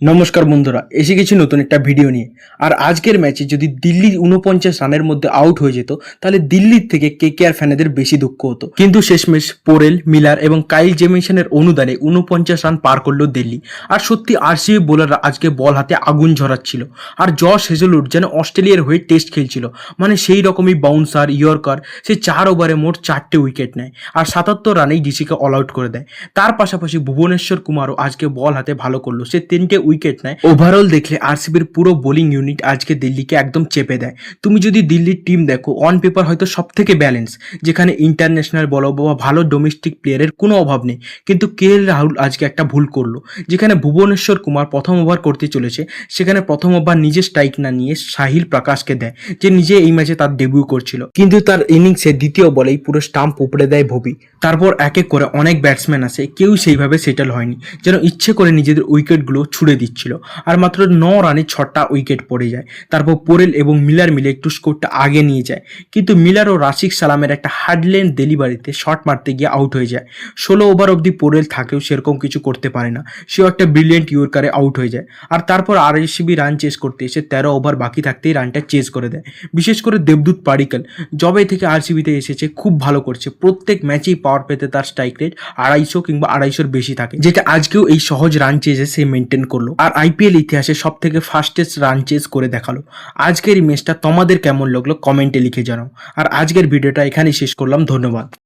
নমস্কার বন্ধুরা, এসে গেছি নতুন একটা ভিডিও নিয়ে। আর আজকের ম্যাচে যদি দিল্লি 49 রানের মধ্যে আউট হয়ে যেত তাহলে দিল্লির থেকে কেকেআর ফ্যানেদের বেশি দুঃখ হতো। কিন্তু শেষমেশ পোরেল, মিলার এবং কাইল জেমিসনের অনুদানে 49 রান পার করলো দিল্লি। আর সত্যি আরসিবি বোলাররা আজকে বল হাতে আগুন ঝরাচ্ছিল। আর জশ হেজলউড যেন অস্ট্রেলিয়ার হয়ে টেস্ট খেলছিল, মানে সেই রকমই বাউন্সার, ইয়র্কার। সে 4 ওভারে মোট 4টে উইকেট নেয় আর 77 রানেই ডিসিকে অল আউট করে দেয়। তার পাশাপাশি ভুবনেশ্বর কুমারও আজকে বল হাতে ভালো করলো, সে 3টে উইকেট নেয়। ওভারঅল দেখলে আরসিবির পুরো বোলিং ইউনিট আজকে দিল্লিকে একদম চেপে দেয়। তুমি যদি দিল্লির টিম দেখো, অন পেপার হয়তো সব থেকে ব্যালেন্স, যেখানে ইন্টারন্যাশনাল বলো বা ভালো ডোমেস্টিক প্লেয়ারের কোনো অভাব নেই। কিন্তু রাহুল আজকে একটা ভুল করলো, যেখানে ভুবনেশ্বর কুমার প্রথম ওভার করতে চলেছে, সেখানে প্রথম ওভার নিজে স্ট্রাইক না নিয়ে সাহিল প্রকাশকে দেয়, যে নিজে এই ম্যাচে তার ডেবিউ করছিল। কিন্তু তার ইনিংসে দ্বিতীয় বলেই পুরো স্টাম্প উপড়ে দেয় ভবি। তারপর এক এক করে অনেক ব্যাটসম্যান আসে, কেউ সেইভাবে সেটেল হয়নি, যেন ইচ্ছে করে নিজেদের উইকেটগুলো ছুড়ে দিচ্ছিল। আর মাত্র 9 রানে 6টা উইকেট পড়ে যায়। তারপর পোরেল এবং মিলার মিলে একটু স্কোরটা আগে নিয়ে যায়, কিন্তু মিলার ও রাশিক সালামের একটা হার্ডলেন ডেলিভারিতে শট মারতে গিয়ে আউট হয়ে যায়। 16 ওভার অবধি পোরেল থাকেও সেরকম কিছু করতে পারে না, সেও একটা ব্রিলিয়েন্ট ইয়র্কারে আউট হয়ে যায়। আর তারপর আরসিবি রান চেস করতে এসে 13 ওভার বাকি থাকতেই রানটা চেস করে দেয়। বিশেষ করে দেবদূত পাডিক্কল জবে থেকে আরসিবিতে এসেছে খুব ভালো করছে, প্রত্যেক ম্যাচেই পাওয়ার পেতে তার স্ট্রাইক রেট 250 কিংবা 250-র বেশি থাকে, যেটা আজকেও এই সহজ রান চেজে সে মেনটেন করলো। আর আইপিএল ইতিহাসে সব থেকে ফাস্টেস্ট রান চেজ করে দেখালো। আজকের এই ম্যাচটা তোমাদের কেমন লাগলো কমেন্টে লিখে জানাও। আর আজকের ভিডিওটা এখানেই শেষ করলাম, ধন্যবাদ।